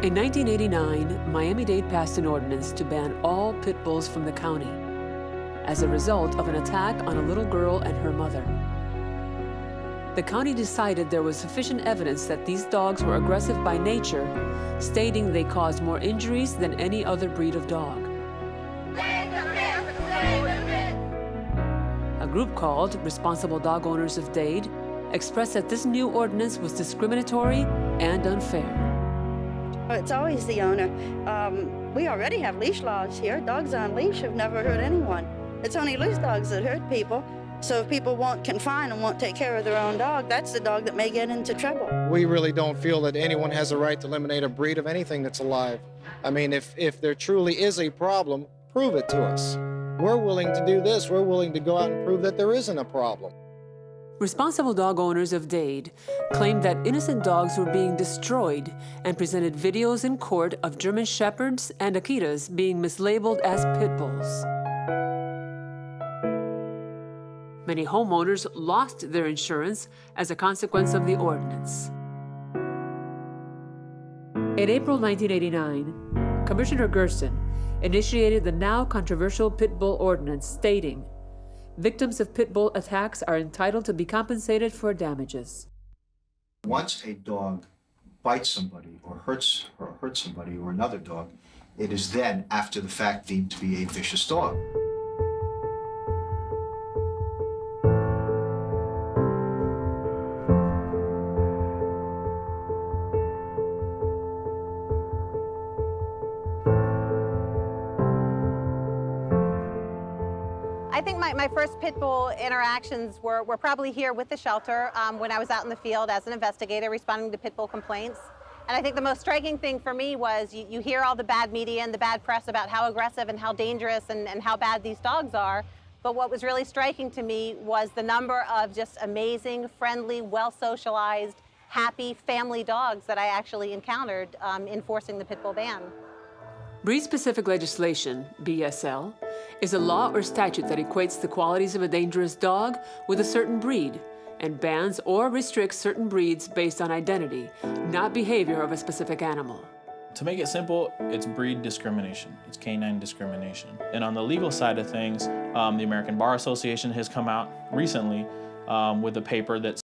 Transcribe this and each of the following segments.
In 1989, Miami-Dade passed an ordinance to ban all pit bulls from the county as a result of an attack on a little girl and her mother. The county decided there was sufficient evidence that these dogs were aggressive by nature, stating they caused more injuries than any other breed of dog. A group called Responsible Dog Owners of Dade expressed that this new ordinance was discriminatory and unfair. It's always the owner. We already have leash laws here. Dogs on leash have never hurt anyone. It's only loose dogs that hurt people. So if people won't confine and won't take care of their own dog, that's the dog that may get into trouble. We really don't feel that anyone has a right to eliminate a breed of anything that's alive. I mean, if there truly is a problem, prove it to us. We're willing to do this. We're willing to go out and prove that there isn't a problem. Responsible Dog Owners of Dade claimed that innocent dogs were being destroyed and presented videos in court of German Shepherds and Akitas being mislabeled as pit bulls. Many homeowners lost their insurance as a consequence of the ordinance. In April 1989, Commissioner Gerson initiated the now controversial pit bull ordinance, stating, "Victims of pit bull attacks are entitled to be compensated for damages." Once a dog bites somebody or hurts somebody or another dog, it is then, after the fact, deemed to be a vicious dog. I think my first pit bull interactions were probably here with the shelter when I was out in the field as an investigator responding to pit bull complaints. And I think the most striking thing for me was you hear all the bad media and the bad press about how aggressive and how dangerous and how bad these dogs are. But what was really striking to me was the number of just amazing, friendly, well-socialized, happy family dogs that I actually encountered enforcing the pit bull ban. Breed-specific legislation, BSL, is a law or statute that equates the qualities of a dangerous dog with a certain breed and bans or restricts certain breeds based on identity, not behavior of a specific animal. To make it simple, it's breed discrimination. It's canine discrimination. And on the legal side of things, the American Bar Association has come out recently with a paper that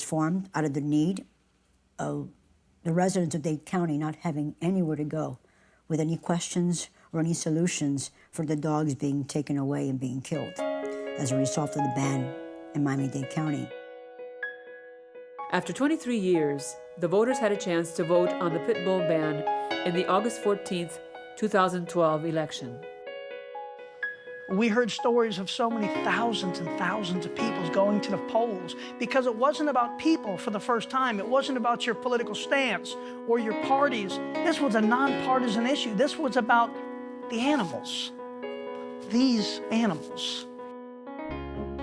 formed out of the need of the residents of Dade County not having anywhere to go with any questions or any solutions for the dogs being taken away and being killed as a result of the ban in Miami-Dade County. After 23 years, the voters had a chance to vote on the pit bull ban in the August 14th, 2012 election. We heard stories of so many thousands and thousands of people going to the polls because it wasn't about people for the first time. It wasn't about your political stance or your parties. This was a nonpartisan issue. This was about the animals, these animals.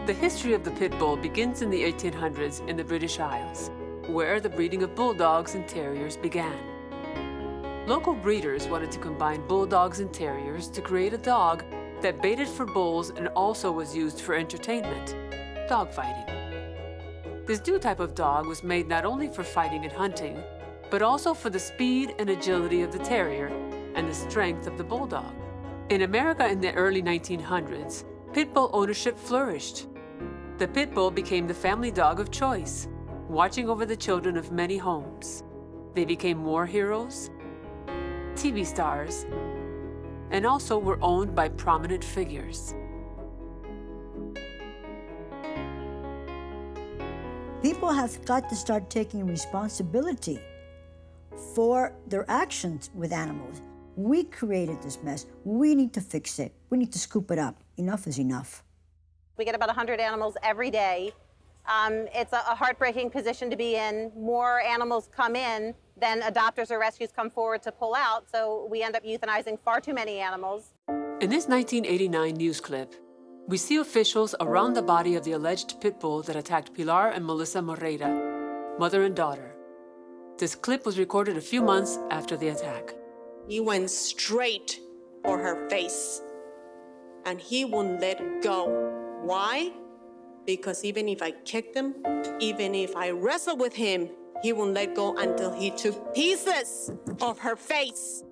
The history of the pit bull begins in the 1800s in the British Isles, where the breeding of bulldogs and terriers began. Local breeders wanted to combine bulldogs and terriers to create a dog that baited for bulls and also was used for entertainment, dogfighting. This new type of dog was made not only for fighting and hunting, but also for the speed and agility of the terrier and the strength of the bulldog. In America in the early 1900s, pit bull ownership flourished. The pit bull became the family dog of choice, watching over the children of many homes. They became war heroes, TV stars, and also were owned by prominent figures. People have got to start taking responsibility for their actions with animals. We created this mess. We need to fix it. We need to scoop it up. Enough is enough. We get about 100 animals every day. It's a heartbreaking position to be in. More animals come in than adopters or rescues come forward to pull out, so we end up euthanizing far too many animals. In this 1989 news clip, we see officials around the body of the alleged pit bull that attacked Pilar and Melissa Moreira, mother and daughter. This clip was recorded a few months after the attack. He went straight for her face, and he won't let go. Why? Because even if I kicked him, even if I wrestled with him, he won't let go until he took pieces of her face.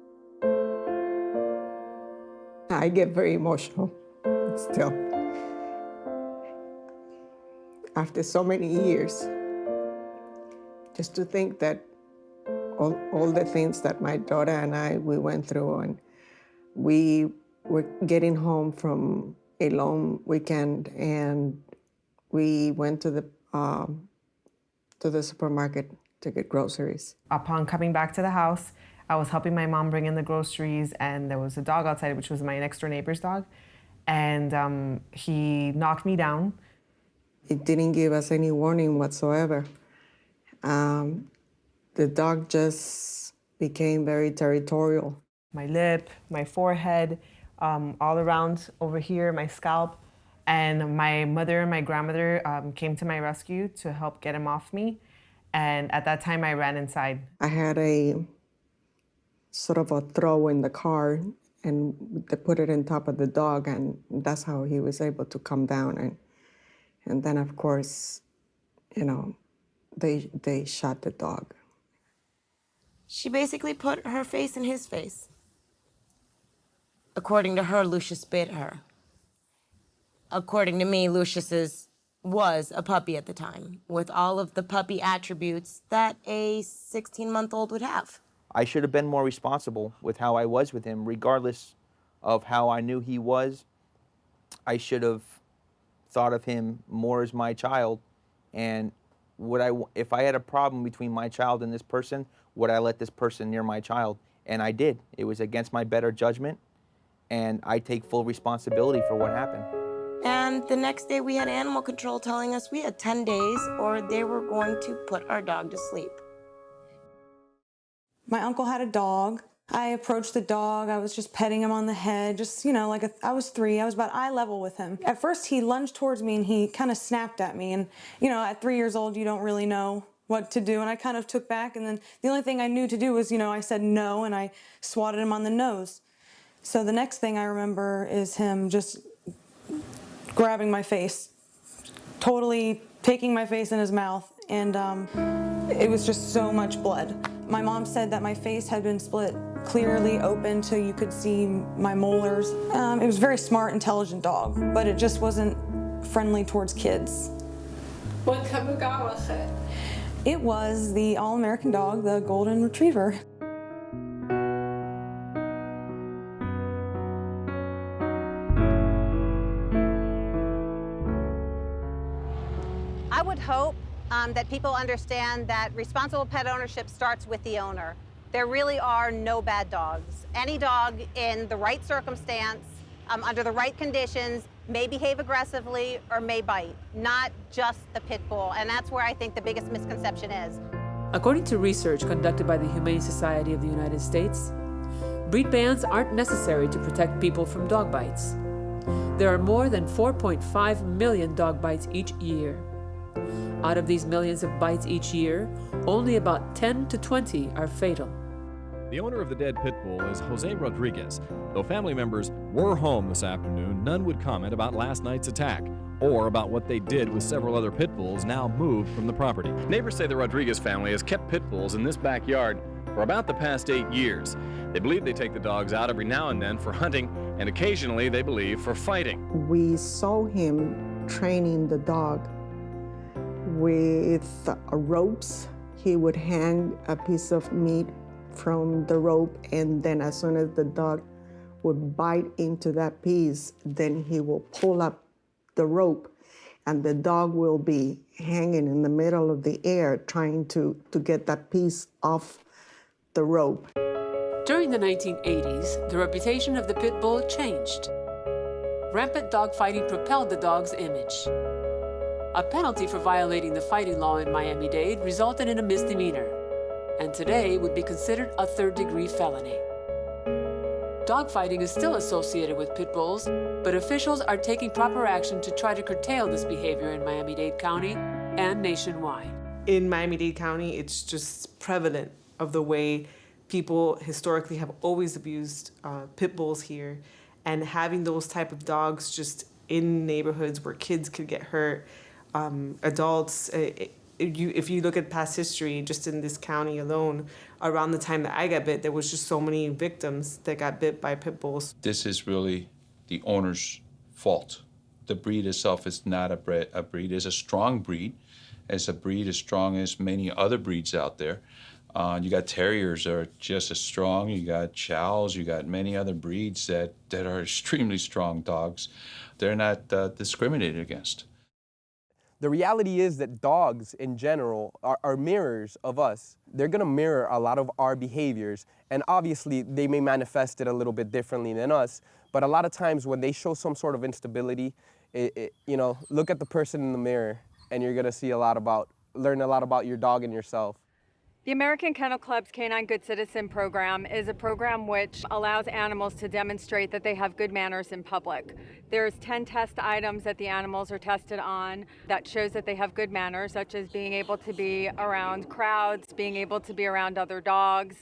I get very emotional still. After so many years, just to think that all the things that my daughter and we went through, and we were getting home from a long weekend, and we went to the supermarket to get groceries. Upon coming back to the house, I was helping my mom bring in the groceries, and there was a dog outside, which was my next door neighbor's dog, and he knocked me down. It didn't give us any warning whatsoever. The dog just became very territorial. My lip, my forehead, all around over here, my scalp. And my mother and my grandmother came to my rescue to help get him off me. And at that time, I ran inside. I had a sort of a throw in the car, and they put it on top of the dog, and that's how he was able to come down. And then, of course, you know, they shot the dog. She basically put her face in his face. According to her, Lucius bit her. According to me, Lucius was a puppy at the time, with all of the puppy attributes that a 16-month-old would have. I should have been more responsible with how I was with him, regardless of how I knew he was. I should have thought of him more as my child, and if I had a problem between my child and this person, would I let this person near my child? And I did. It was against my better judgment, and I take full responsibility for what happened. And the next day we had animal control telling us we had 10 days or they were going to put our dog to sleep. My uncle had a dog. I approached the dog. I was just petting him on the head, just, you know, I was 3. I was about eye level with him. At first, he lunged towards me and he kind of snapped at me. And, you know, at 3 years old, you don't really know what to do. And I kind of took back. And then the only thing I knew to do was, you know, I said no and I swatted him on the nose. So the next thing I remember is him just grabbing my face, totally taking my face in his mouth. And it was just so much blood. My mom said that my face had been split clearly open so you could see my molars. It was a very smart, intelligent dog, but it just wasn't friendly towards kids. What type of dog was it? It was the all-American dog, the Golden Retriever. I would hope that people understand that responsible pet ownership starts with the owner. There really are no bad dogs. Any dog in the right circumstance, under the right conditions, may behave aggressively or may bite, not just the pit bull. And that's where I think the biggest misconception is. According to research conducted by the Humane Society of the United States, breed bans aren't necessary to protect people from dog bites. There are more than 4.5 million dog bites each year. Out of these millions of bites each year, only about 10 to 20 are fatal. The owner of the dead pit bull is Jose Rodriguez. Though family members were home this afternoon, none would comment about last night's attack or about what they did with several other pit bulls now moved from the property. Neighbors say the Rodriguez family has kept pit bulls in this backyard for about the past 8 years. They believe they take the dogs out every now and then for hunting, and occasionally, they believe, for fighting. We saw him training the dog with ropes. He would hang a piece of meat from the rope, and then as soon as the dog would bite into that piece, then he will pull up the rope, and the dog will be hanging in the middle of the air trying to get that piece off the rope. During the 1980s, the reputation of the pit bull changed. Rampant dogfighting propelled the dog's image. A penalty for violating the fighting law in Miami-Dade resulted in a misdemeanor, and today would be considered a third-degree felony. Dogfighting is still associated with pit bulls, but officials are taking proper action to try to curtail this behavior in Miami-Dade County and nationwide. In Miami-Dade County, it's just prevalent of the way people historically have always abused pit bulls here, and having those type of dogs just in neighborhoods where kids could get hurt, adults. If you look at past history, just in this county alone, around the time that I got bit, there was just so many victims that got bit by pit bulls. This is really the owner's fault. The breed itself is not a breed. It's a strong breed. It's a breed as strong as many other breeds out there. You got terriers that are just as strong. You got chows. You got many other breeds that are extremely strong dogs. They're not discriminated against. The reality is that dogs in general are mirrors of us. They're gonna mirror a lot of our behaviors, and obviously they may manifest it a little bit differently than us, but a lot of times when they show some sort of instability, look at the person in the mirror and you're gonna learn a lot about your dog and yourself. The American Kennel Club's Canine Good Citizen program is a program which allows animals to demonstrate that they have good manners in public. There's 10 test items that the animals are tested on that shows that they have good manners, such as being able to be around crowds, being able to be around other dogs,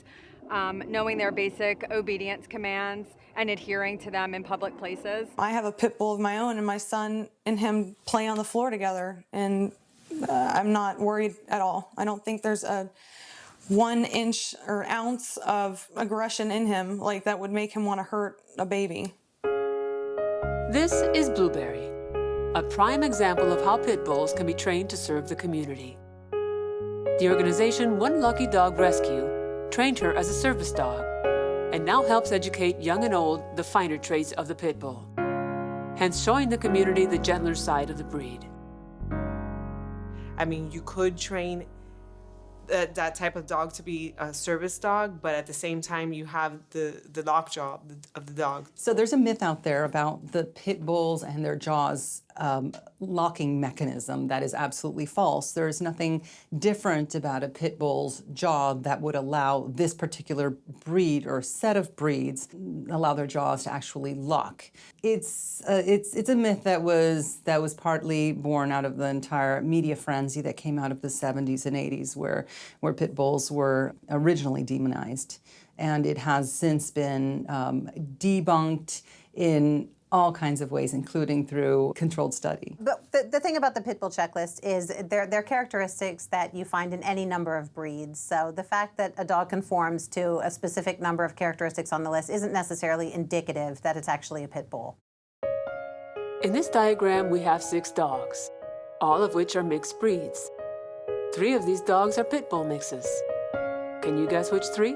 knowing their basic obedience commands, and adhering to them in public places. I have a pit bull of my own, and my son and him play on the floor together, and I'm not worried at all. I don't think there's a 1 inch or ounce of aggression in him like that would make him want to hurt a baby. This is Blueberry, a prime example of how pit bulls can be trained to serve the community. The organization One Lucky Dog Rescue trained her as a service dog and now helps educate young and old the finer traits of the pit bull, hence showing the community the gentler side of the breed. I mean, you could train that type of dog to be a service dog, but at the same time you have the lockjaw of the dog. So there's a myth out there about the pit bulls and their jaws locking mechanism that is absolutely false. There is nothing different about a pit bull's jaw that would allow this particular breed or set of breeds allow their jaws to actually lock. It's a myth that was partly born out of the entire media frenzy that came out of the 70s and 80s where pit bulls were originally demonized. And it has since been debunked in all kinds of ways, including through controlled study. But the thing about the pit bull checklist is they're characteristics that you find in any number of breeds. So the fact that a dog conforms to a specific number of characteristics on the list isn't necessarily indicative that it's actually a pit bull. In this diagram, we have 6 dogs, all of which are mixed breeds. 3 of these dogs are pit bull mixes. Can you guess which 3?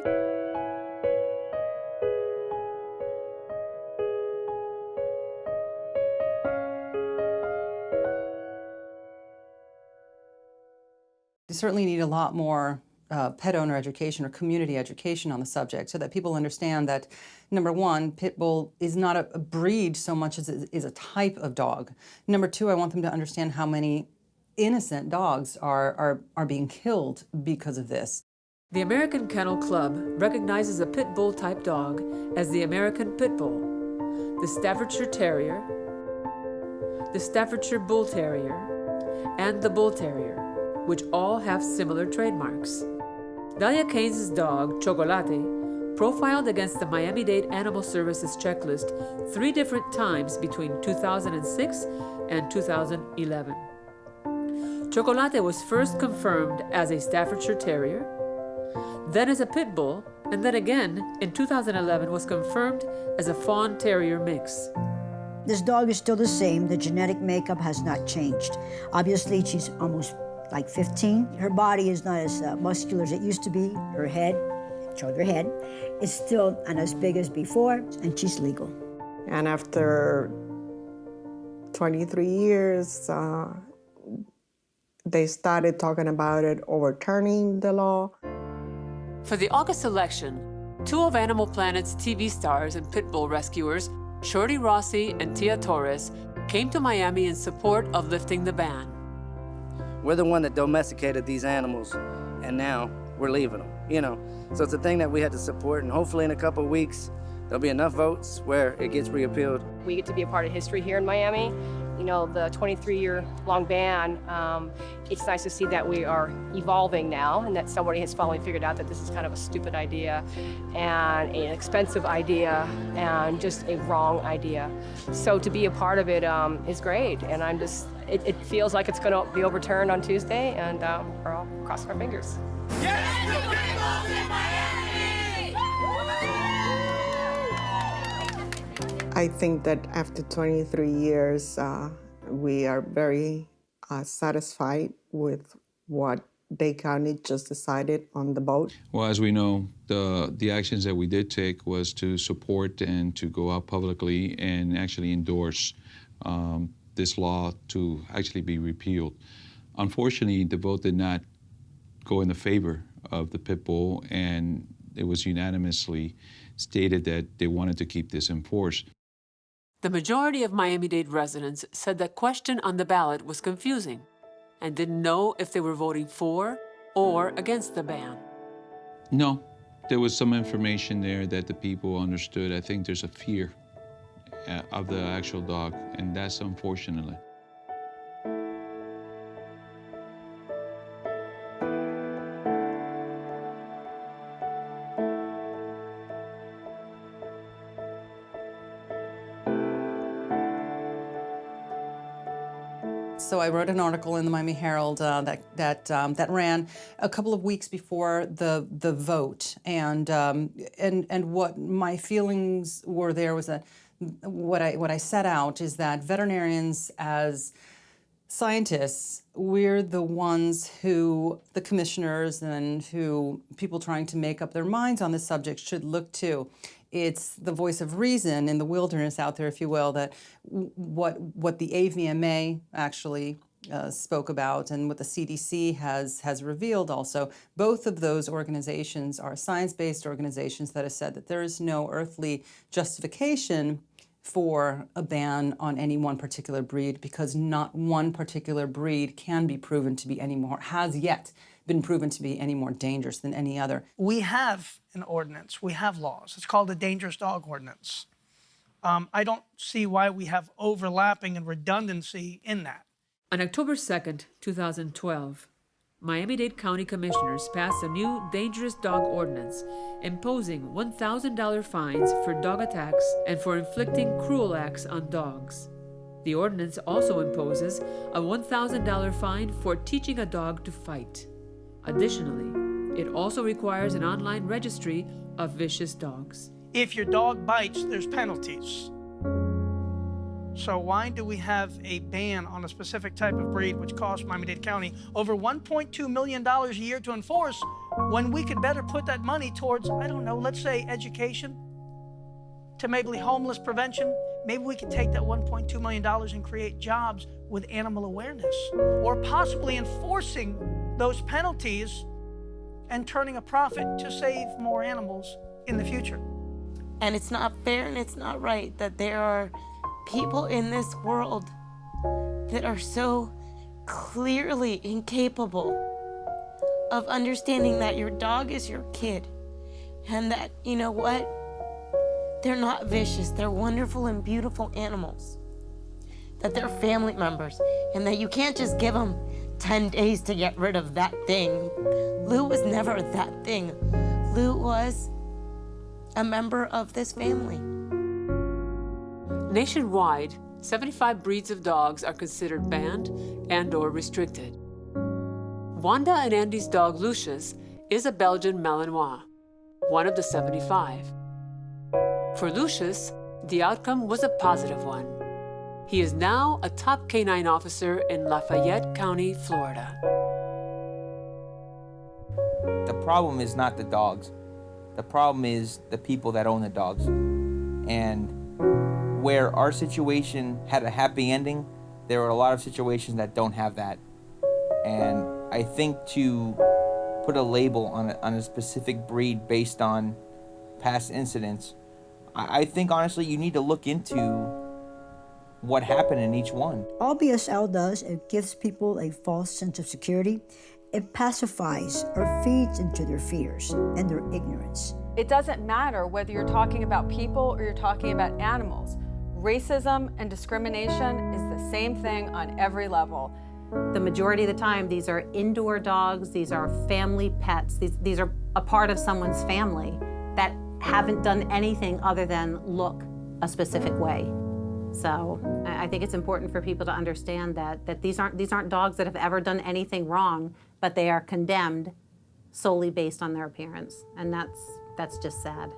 You certainly need a lot more pet owner education or community education on the subject so that people understand that, number one, pit bull is not a breed so much as it is a type of dog. Number two, I want them to understand how many innocent dogs are being killed because of this. The American Kennel Club recognizes a pit bull type dog as the American Pit Bull, the Staffordshire Terrier, the Staffordshire Bull Terrier, and the Bull Terrier, which all have similar trademarks. Dalia Keynes' dog, Chocolate, profiled against the Miami-Dade Animal Services checklist 3 different times between 2006 and 2011. Chocolate was first confirmed as a Staffordshire Terrier, then as a pit bull, and then again in 2011 was confirmed as a Fawn Terrier mix. This dog is still the same. The genetic makeup has not changed. Obviously, she's almost like 15. Her body is not as muscular as it used to be. Her head, shoulder head, is still not as big as before, and she's legal. And after 23 years, they started talking about it, overturning the law. For the August election, 2 of Animal Planet's TV stars and pit bull rescuers, Shorty Rossi and Tia Torres, came to Miami in support of lifting the ban. We're the one that domesticated these animals, and now we're leaving them, So it's a thing that we had to support, and hopefully in a couple of weeks, there'll be enough votes where it gets repealed. We get to be a part of history here in Miami. You know, the 23-year-long ban, it's nice to see that we are evolving now and that somebody has finally figured out that this is kind of a stupid idea and an expensive idea and just a wrong idea. So to be a part of it is great, and I'm just, it feels like it's going to be overturned on Tuesday, and we're all crossing our fingers. I think that after 23 years, we are very satisfied with what Dade County just decided on the vote. Well, as we know, the actions that we did take was to support and to go out publicly and actually endorse this law to actually be repealed. Unfortunately, the vote did not go in the favor of the pit bull, and it was unanimously stated that they wanted to keep this in force. The majority of Miami-Dade residents said that question on the ballot was confusing and didn't know if they were voting for or against the ban. No, there was some information there that the people understood. I think there's a fear of the actual dog, and that's unfortunately. So I wrote an article in the Miami Herald that ran a couple of weeks before the vote, and what my feelings were there was that what I set out is that veterinarians as scientists, we're the ones who the commissioners and who people trying to make up their minds on this subject should look to. It's the voice of reason in the wilderness out there, if you will, that what the AVMA actually spoke about and what the CDC has revealed also. Both of those organizations are science-based organizations that have said that there is no earthly justification for a ban on any one particular breed, because not one particular breed can be proven to be has yet been proven to be any more dangerous than any other. We have an ordinance, we have laws. It's called the Dangerous Dog Ordinance. I don't see why we have overlapping and redundancy in that. On October 2nd, 2012, Miami-Dade County Commissioners passed a new dangerous dog ordinance imposing $1,000 fines for dog attacks and for inflicting cruel acts on dogs. The ordinance also imposes a $1,000 fine for teaching a dog to fight. Additionally, it also requires an online registry of vicious dogs. If your dog bites, there's penalties. So why do we have a ban on a specific type of breed which costs Miami-Dade County over $1.2 million a year to enforce when we could better put that money towards, I don't know, let's say education, to maybe homeless prevention? Maybe we could take that $1.2 million and create jobs with animal awareness, or possibly enforcing those penalties and turning a profit to save more animals in the future. And it's not fair and it's not right that there are people in this world that are so clearly incapable of understanding that your dog is your kid, and that, you know what, they're not vicious, they're wonderful and beautiful animals, that they're family members, and that you can't just give them 10 days to get rid of that thing. Lou was never that thing. Lou was a member of this family. Nationwide, 75 breeds of dogs are considered banned and/or restricted. Wanda and Andy's dog Lucius is a Belgian Malinois, one of the 75. For Lucius, the outcome was a positive one. He is now a top canine officer in Lafayette County, Florida. The problem is not the dogs. The problem is the people that own the dogs. And where our situation had a happy ending, there are a lot of situations that don't have that. And I think to put a label on a specific breed based on past incidents, I think honestly you need to look into what happened in each one. All BSL does, it gives people a false sense of security. It pacifies or feeds into their fears and their ignorance. It doesn't matter whether you're talking about people or you're talking about animals. Racism and discrimination is the same thing on every level. The majority of the time, these are indoor dogs, these are family pets, these are a part of someone's family that haven't done anything other than look a specific way. So I think it's important for people to understand that these aren't dogs that have ever done anything wrong, but they are condemned solely based on their appearance, and that's just sad.